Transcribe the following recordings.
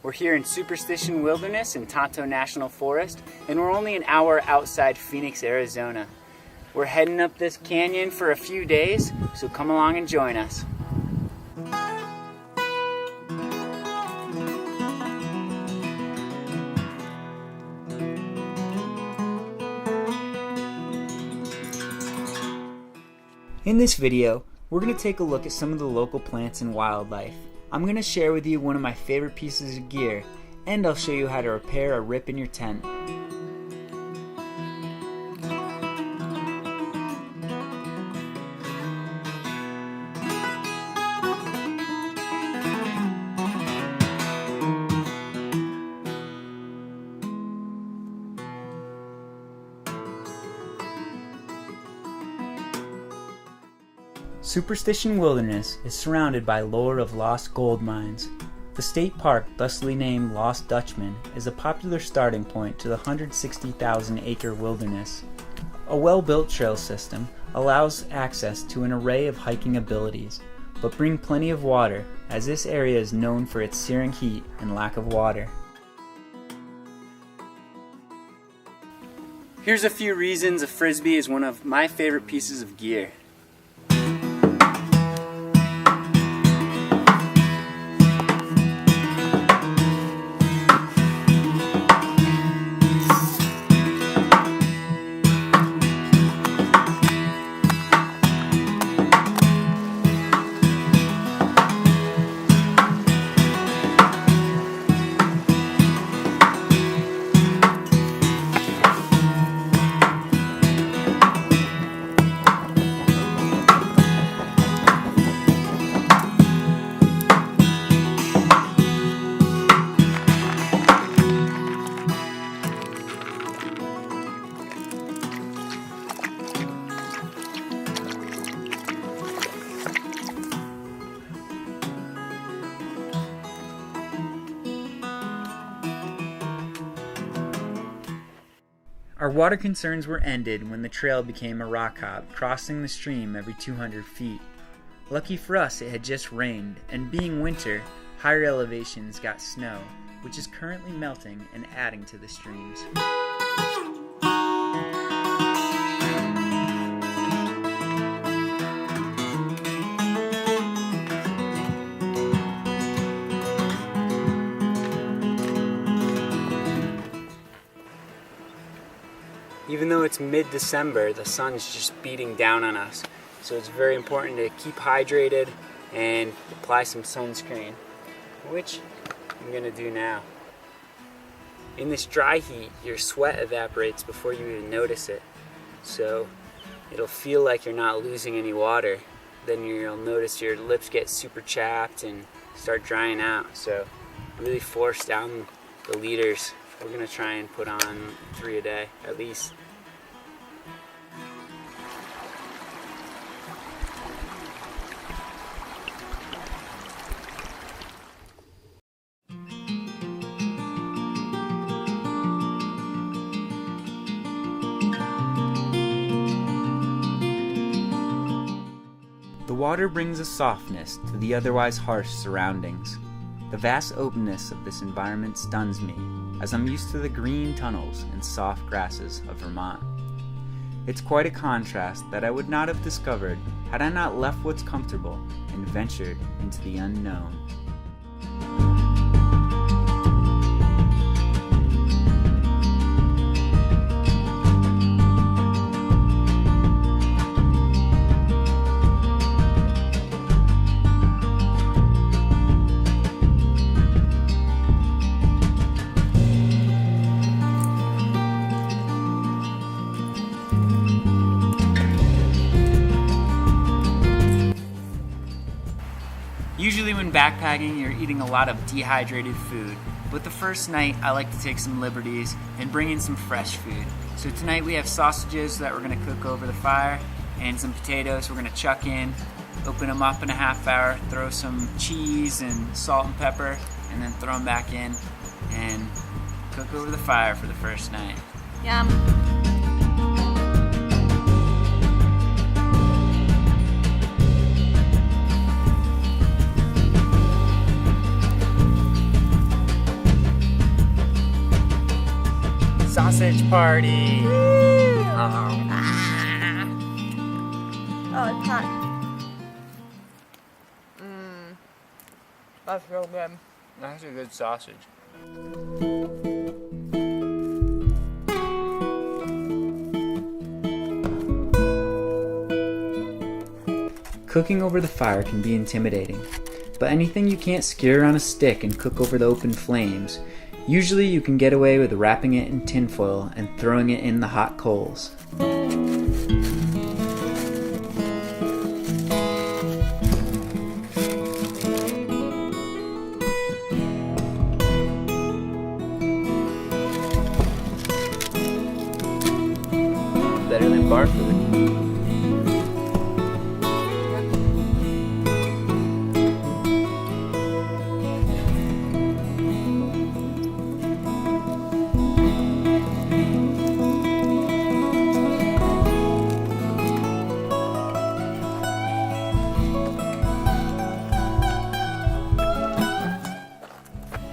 We're here in Superstition Wilderness in Tonto National Forest, and we're only an hour outside Phoenix, Arizona. We're heading up this canyon for a few days, so come along and join us. In this video, we're going to take a look at some of the local plants and wildlife. I'm going to share with you one of my favorite pieces of gear, and I'll show you how to repair a rip in your tent. Superstition Wilderness is surrounded by lore of lost gold mines. The state park, thusly named Lost Dutchman, is a popular starting point to the 160,000-acre wilderness. A well-built trail system allows access to an array of hiking abilities, but bring plenty of water, as this area is known for its searing heat and lack of water. Here's a few reasons a Frisbee is one of my favorite pieces of gear. Our water concerns were ended when the trail became a rock hop, crossing the stream every 200 feet. Lucky for us, it had just rained, and being winter, higher elevations got snow, which is currently melting and adding to the streams. Even though it's mid-December, the sun's just beating down on us. So it's very important to keep hydrated and apply some sunscreen, which I'm going to do now. In this dry heat, your sweat evaporates before you even notice it. So it'll feel like you're not losing any water. Then you'll notice your lips get super chapped and start drying out. So really force down the liters. We're going to try and put on 3 a day, at least. The water brings a softness to the otherwise harsh surroundings. The vast openness of this environment stuns me, as I'm used to the green tunnels and soft grasses of Vermont. It's quite a contrast that I would not have discovered had I not left what's comfortable and ventured into the unknown. Usually when backpacking, you're eating a lot of dehydrated food, but the first night I like to take some liberties and bring in some fresh food. So tonight we have sausages that we're going to cook over the fire and some potatoes we're going to chuck in, open them up in a half hour, throw some cheese and salt and pepper, and then throw them back in and cook over the fire for the first night. Yum. Sausage party! Oh, it's hot. That's real good. That's a good sausage. Cooking over the fire can be intimidating, but anything you can't skewer on a stick and cook over the open flames, usually you can get away with wrapping it in tinfoil and throwing it in the hot coals. Better than bar food.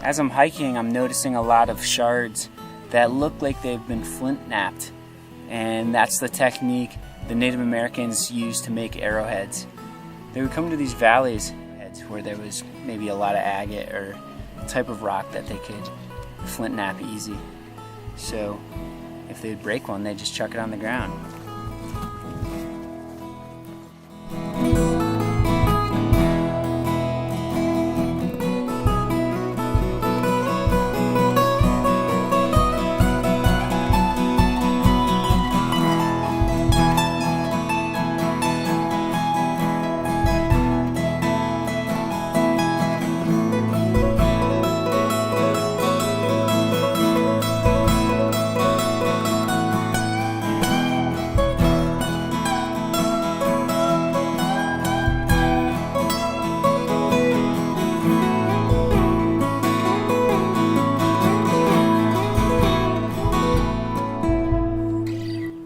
As I'm hiking, I'm noticing a lot of shards that look like they've been flint knapped. And that's the technique the Native Americans used to make arrowheads. They would come to these valleys where there was maybe a lot of agate or a type of rock that they could flint knap easy. So if they'd break one, they'd just chuck it on the ground.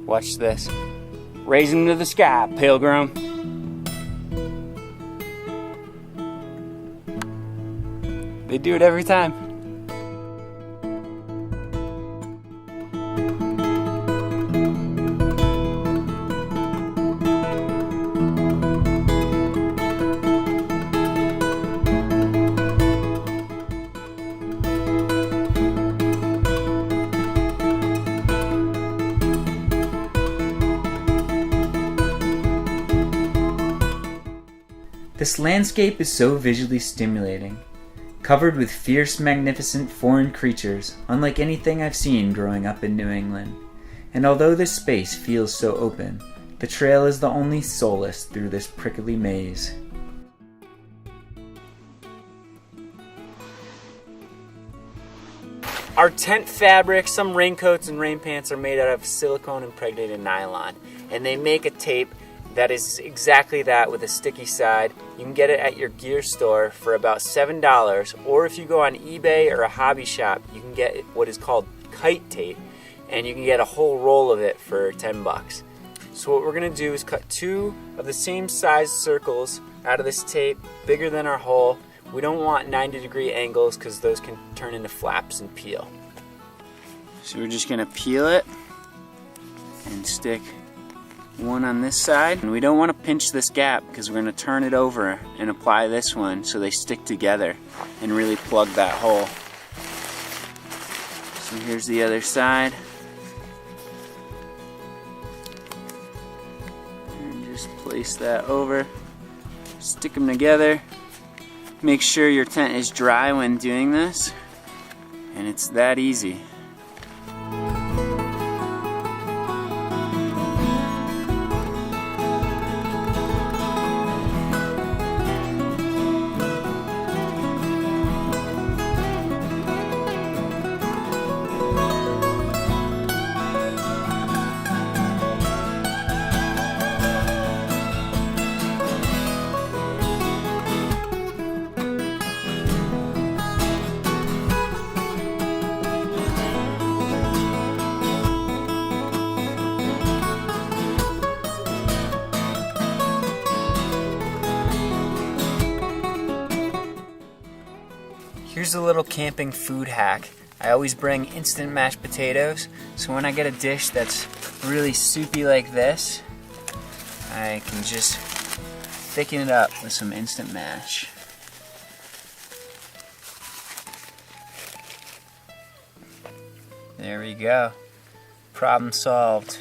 Watch this. Raise them to the sky, pilgrim. They do it every time. This landscape is so visually stimulating, covered with fierce, magnificent foreign creatures, unlike anything I've seen growing up in New England. And although this space feels so open, the trail is the only solace through this prickly maze. Our tent fabric, some raincoats and rain pants are made out of silicone impregnated nylon, and they make a tape that is exactly that with a sticky side. You can get it at your gear store for about $7, or if you go on eBay or a hobby shop, you can get what is called kite tape, and you can get a whole roll of it for $10. So what we're gonna do is cut 2 of the same size circles out of this tape, bigger than our hole. We don't want 90-degree angles because those can turn into flaps and peel. So we're just gonna peel it and stick one on this side, and we don't want to pinch this gap because we're going to turn it over and apply this one so they stick together and really plug that hole. So here's the other side, and just place that over, stick them together. Make sure your tent is dry when doing this, and it's that easy. Here's a little camping food hack. I always bring instant mashed potatoes, so when I get a dish that's really soupy like this, I can just thicken it up with some instant mash. There we go. Problem solved.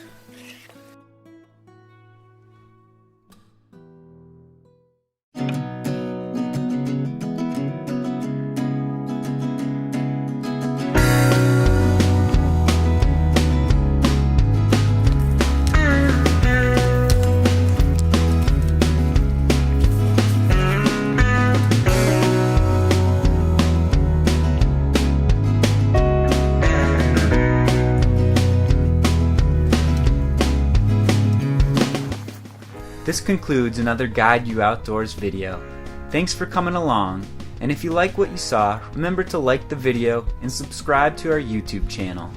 This concludes another Guide You Outdoors video. Thanks for coming along, and if you like what you saw, remember to like the video and subscribe to our YouTube channel.